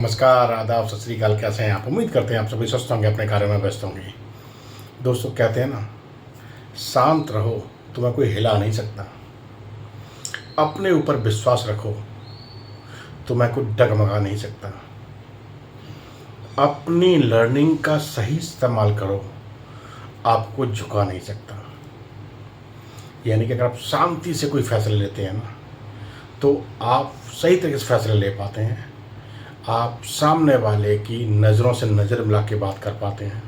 नमस्कार, आदाब, सत श्री अकाल। कैसे हैं आप? उम्मीद करते हैं आप सभी स्वस्थ होंगे, अपने कार्य में व्यस्त होंगे। दोस्तों, कहते हैं ना, शांत रहो, तुम्हें कोई हिला नहीं सकता। अपने ऊपर विश्वास रखो, तुम्हें कोई डगमगा नहीं सकता। अपनी लर्निंग का सही इस्तेमाल करो, आपको झुका नहीं सकता। यानी कि अगर आप शांति से कोई फैसले लेते हैं ना, तो आप सही तरीके से फैसले ले पाते हैं। आप सामने वाले की नज़रों से नज़र मिला के बात कर पाते हैं।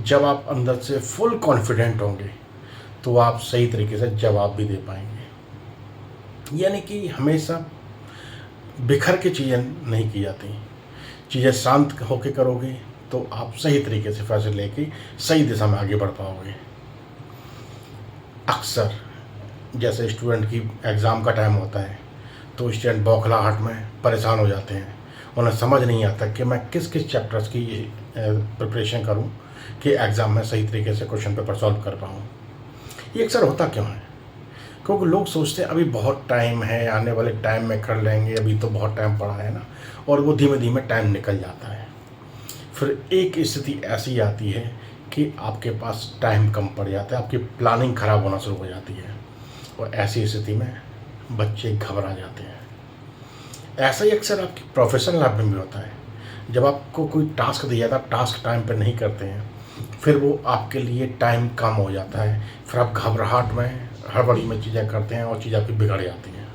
जब आप अंदर से फुल कॉन्फिडेंट होंगे तो आप सही तरीके से जवाब भी दे पाएंगे। यानी कि हमेशा बिखर के चीज़ें नहीं की जाती। चीज़ें शांत होकर करोगे तो आप सही तरीके से फैसले लेके सही दिशा में आगे बढ़ पाओगे। अक्सर जैसे स्टूडेंट की एग्ज़ाम का टाइम होता है तो स्टूडेंट बौखलाहट में परेशान हो जाते हैं। उन्हें समझ नहीं आता कि मैं किस किस चैप्टर्स की प्रिपरेशन करूं कि एग्ज़ाम में सही तरीके से क्वेश्चन पेपर सॉल्व कर पाऊँ। ये अक्सर होता क्यों है? क्योंकि लोग सोचते हैं अभी बहुत टाइम है, आने वाले टाइम में कर लेंगे, अभी तो बहुत टाइम पड़ा है ना, और वो धीमे धीमे टाइम निकल जाता है। फिर एक स्थिति ऐसी आती है कि आपके पास टाइम कम पड़ जाता है, आपकी प्लानिंग ख़राब होना शुरू हो जाती है, और ऐसी स्थिति में बच्चे घबरा जाते हैं। ऐसा ही अक्सर आपकी प्रोफेशनल लाइफ में भी होता है। जब आपको कोई टास्क दिया था, आप टास्क टाइम पर नहीं करते हैं, फिर वो आपके लिए टाइम कम हो जाता है, फिर आप घबराहट में, हड़बड़ी में चीज़ें करते हैं और चीज़ें आपकी बिगड़ जाती हैं।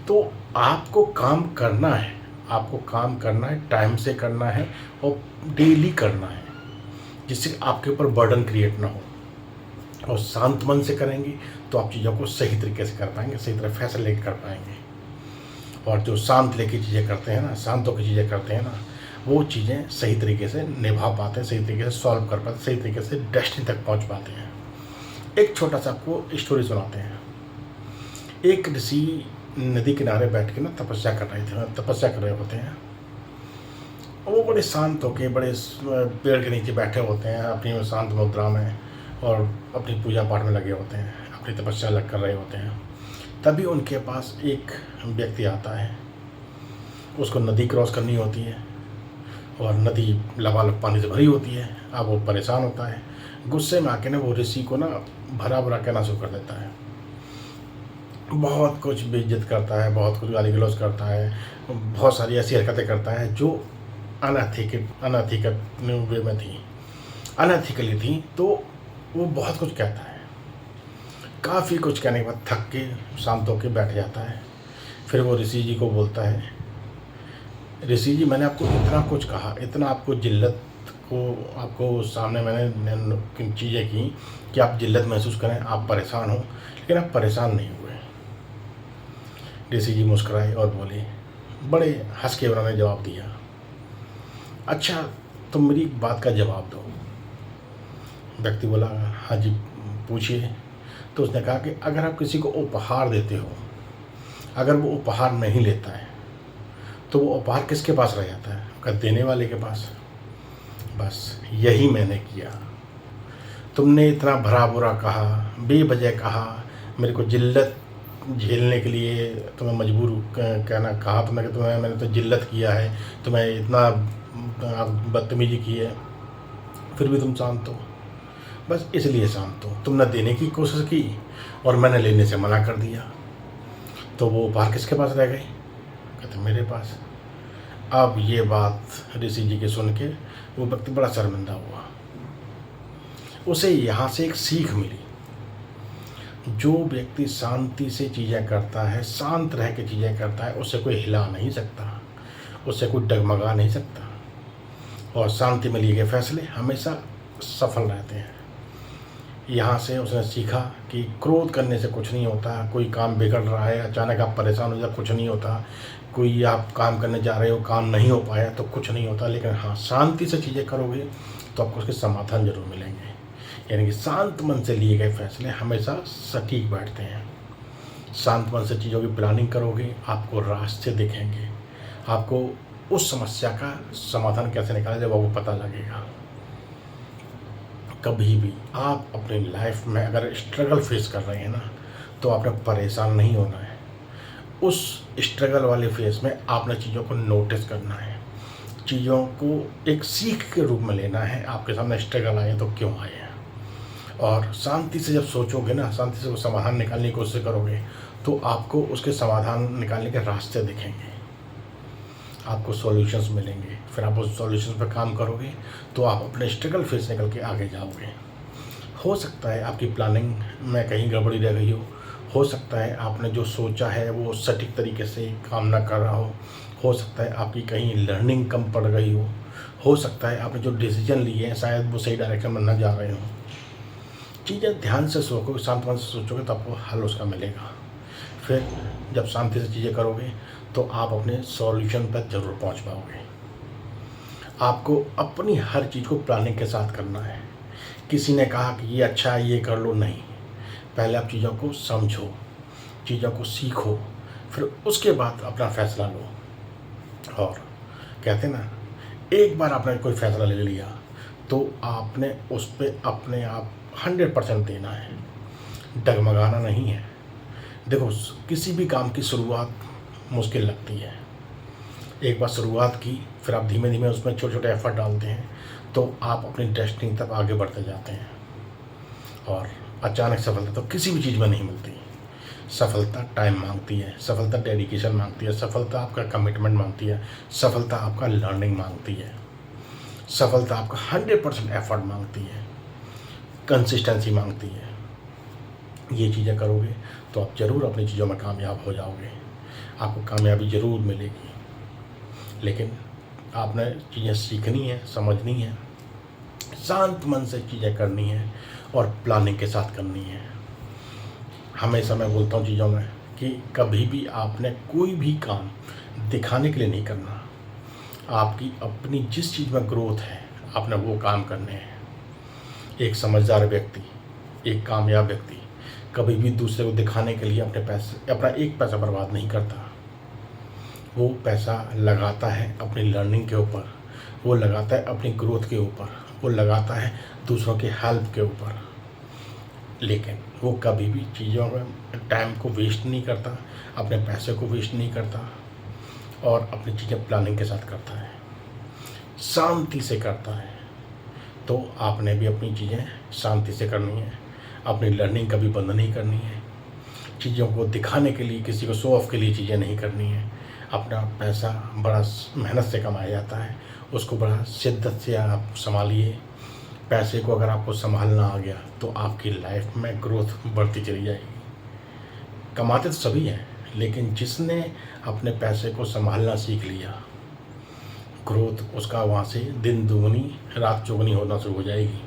तो आपको काम करना है, आपको काम करना है, टाइम से करना है और डेली करना है, जिससे आपके ऊपर बर्डन क्रिएट ना हो। और शांत मन से करेंगे तो आप चीज़ों को सही तरीके से कर पाएंगे, सही तरह फैसले लेकर कर पाएंगे। और जो शांत लेके चीज़ें करते हैं ना, शांत होकर चीज़ें करते हैं ना, वो चीज़ें सही तरीके से निभा पाते हैं, सही तरीके से सॉल्व कर पाते हैं, सही तरीके से डेस्टिनी तक पहुंच पाते हैं। एक छोटा सा आपको स्टोरी सुनाते हैं। एक ऋषि नदी किनारे बैठ के ना तपस्या कर रहे होते हैं। वो बड़े शांत होके, बड़े पेड़ के नीचे बैठे होते हैं अपनी शांत मुद्रा में, और अपनी पूजा पाठ में लगे होते हैं, अपनी तपस्या लग कर रहे होते हैं। तभी उनके पास एक व्यक्ति आता है। उसको नदी क्रॉस करनी होती है और नदी लबालब पानी से भरी होती है। अब वो परेशान होता है, गुस्से में आके ना वो ऋषि को ना भरा भरा कहना शुरू कर देता है। बहुत कुछ बेइज्जत करता है, बहुत कुछ गाली गलौज करता है, बहुत सारी ऐसी हरकतें करता है जो अनएथिकल वे में थी, अनएथिकली थी। तो वो बहुत कुछ कहता है। काफ़ी कुछ कहने के बाद थक के शांत होकर बैठ जाता है। फिर वो ऋषि जी को बोलता है, ऋषि जी, मैंने आपको इतना कुछ कहा, इतना आपको जिल्लत को, आपको सामने मैंने चीज़ें की कि आप जिल्लत महसूस करें, आप परेशान हो, लेकिन आप परेशान नहीं हुए। ऋषि जी मुस्कुराए और बोले, बड़े हंस के उन्होंने जवाब दिया, अच्छा तुम मेरी बात का जवाब दो। व्यक्ति बोला, हाँ जी पूछिए। तो उसने कहा कि अगर आप किसी को उपहार देते हो, अगर वो उपहार नहीं लेता है तो वो उपहार किसके पास रह जाता है? अगर देने वाले के पास। बस यही मैंने किया। तुमने इतना भरा बुरा कहा, बेवजह कहा, मेरे को जिल्लत झेलने के लिए तुम्हें मजबूर कहना कहा तुमने कि मैंने तो जिल्लत किया है, तुम्हें इतना बदतमीजी की है, फिर भी तुम शांत हो। बस इसलिए शांत हो, तुमने देने की कोशिश की और मैंने लेने से मना कर दिया। तो वो उपहार किसके पास रह गई? कहते मेरे पास। अब ये बात ऋषि जी के सुन के वो व्यक्ति बड़ा शर्मिंदा हुआ। उसे यहाँ से एक सीख मिली, जो व्यक्ति शांति से चीज़ें करता है, शांत रह के चीज़ें करता है, उससे कोई हिला नहीं सकता, उससे कोई डगमगा नहीं सकता, और शांति में लिए गए फैसले हमेशा सफल रहते हैं। यहाँ से उसने सीखा कि क्रोध करने से कुछ नहीं होता। कोई काम बिगड़ रहा है, अचानक आप परेशान हो जाए, कुछ नहीं होता। कोई आप काम करने जा रहे हो, काम नहीं हो पाया तो कुछ नहीं होता। लेकिन हाँ, शांति से चीज़ें करोगे तो आपको उसके समाधान जरूर मिलेंगे। यानी कि शांत मन से लिए गए फैसले हमेशा सटीक बैठते हैं। शांत मन से चीज़ों की प्लानिंग करोगे, आपको रास्ते दिखेंगे, आपको उस समस्या का समाधान कैसे निकाला जाए वो पता लगेगा। कभी भी आप अपनी लाइफ में अगर स्ट्रगल फेस कर रहे हैं ना, तो आपने परेशान नहीं होना है। उस स्ट्रगल वाले फेज़ में आपने चीज़ों को नोटिस करना है, चीज़ों को एक सीख के रूप में लेना है। आपके सामने स्ट्रगल आए तो क्यों आए हैं, और शांति से जब सोचोगे ना, शांति से वो समाधान निकालने की कोशिश करोगे, तो आपको उसके समाधान निकालने के रास्ते दिखेंगे, आपको सॉल्यूशंस मिलेंगे। फिर आप उस सॉल्यूशंस पर काम करोगे तो आप अपने स्ट्रगल फेस निकल के आगे जाओगे। हो सकता है आपकी प्लानिंग में कहीं गड़बड़ी रह गई हो सकता है आपने जो सोचा है वो सटीक तरीके से काम ना कर रहा हो सकता है आपकी कहीं लर्निंग कम पड़ गई हो सकता है आपने जो डिसीजन लिए हैं शायद वो सही डायरेक्शन में न जा रहे हो। चीज़ें ध्यान से सोचोगे, शांत मन से सोचोगे तो आपको हल उसका मिलेगा। फिर जब शांति से चीज़ें करोगे तो आप अपने सॉल्यूशन पर ज़रूर पहुंच पाओगे। आपको अपनी हर चीज़ को प्लानिंग के साथ करना है। किसी ने कहा कि ये अच्छा है, ये कर लो, नहीं। पहले आप चीज़ों को समझो, चीज़ों को सीखो, फिर उसके बाद अपना फ़ैसला लो। और कहते हैं ना, एक बार आपने कोई फ़ैसला ले लिया तो आपने उस पर अपने आप 100% देना है, डगमगाना नहीं है। देखो, किसी भी काम की शुरुआत मुश्किल लगती है। एक बार शुरुआत की, फिर आप धीमे धीमे उसमें छोटे छोटे एफर्ट डालते हैं तो आप अपनी डेस्टिनी तक आगे बढ़ते जाते हैं। और अचानक सफलता तो किसी भी चीज़ में नहीं मिलती। सफलता टाइम मांगती है, सफलता डेडिकेशन मांगती है, सफलता आपका कमिटमेंट मांगती है, सफलता आपका लर्निंग मांगती है, सफलता आपका 100% एफर्ट मांगती है, कंसिस्टेंसी मांगती है। ये चीज़ें करोगे तो आप ज़रूर अपनी चीज़ों में कामयाब हो जाओगे, आपको कामयाबी ज़रूर मिलेगी। लेकिन आपने चीज़ें सीखनी है, समझनी है, शांत मन से चीज़ें करनी है और प्लानिंग के साथ करनी है। हमेशा मैं बोलता हूँ चीज़ों में कि कभी भी आपने कोई भी काम दिखाने के लिए नहीं करना। आपकी अपनी जिस चीज़ में ग्रोथ है आपने वो काम करने हैं। एक समझदार व्यक्ति, एक कामयाब व्यक्ति कभी भी दूसरे को दिखाने के लिए अपना एक पैसा बर्बाद नहीं करता। वो पैसा लगाता है अपनी लर्निंग के ऊपर, वो लगाता है अपनी ग्रोथ के ऊपर, वो लगाता है दूसरों की हेल्प के ऊपर। लेकिन वो कभी भी चीज़ों में टाइम को वेस्ट नहीं करता, अपने पैसे को वेस्ट नहीं करता और अपनी चीज़ें प्लानिंग के साथ करता है, शांति से करता है। तो आपने भी अपनी चीज़ें शांति से करनी है, अपनी लर्निंग कभी बंद नहीं करनी है, चीज़ों को दिखाने के लिए, किसी को शो ऑफ के लिए चीज़ें नहीं करनी है। अपना पैसा बड़ा मेहनत से कमाया जाता है, उसको बड़ा शिद्दत से आप संभालिए। पैसे को अगर आपको संभालना आ गया तो आपकी लाइफ में ग्रोथ बढ़ती चली जाएगी। कमाते तो सभी हैं, लेकिन जिसने अपने पैसे को संभालना सीख लिया, ग्रोथ उसका वहाँ से दिन दुगनी रात चौगुनी होना शुरू हो जाएगी।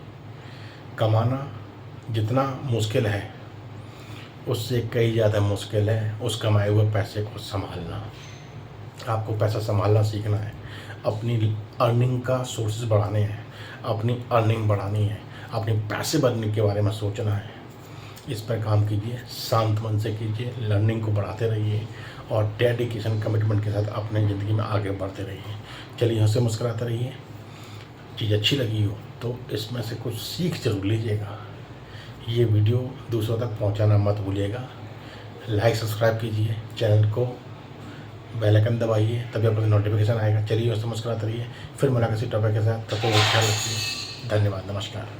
कमाना जितना मुश्किल है उससे कई ज़्यादा मुश्किल है उस कमाए हुए पैसे को संभालना। आपको पैसा संभालना सीखना है, अपनी अर्निंग का सोर्सेज बढ़ाने हैं, अपनी अर्निंग बढ़ानी है, अपने पैसे बढ़ने के बारे में सोचना है। इस पर काम कीजिए, शांत मन से कीजिए, लर्निंग को बढ़ाते रहिए और डेडिकेशन कमिटमेंट के साथ अपने ज़िंदगी में आगे बढ़ते रहिए। चलिए, हंसे मुस्कुराते रहिए। चीज़ अच्छी लगी हो तो इसमें से कुछ सीख जरूर लीजिएगा। ये वीडियो दूसरों तक पहुंचाना मत भूलिएगा। लाइक सब्सक्राइब कीजिए, चैनल को बेल आइकन दबाइए, तभी आपको नोटिफिकेशन आएगा। चलिए, हंसे मुस्कुराते रहिए। फिर मुलाकात किसी टॉपिक के साथ, तब तक ख्याल रखिए। धन्यवाद, नमस्कार।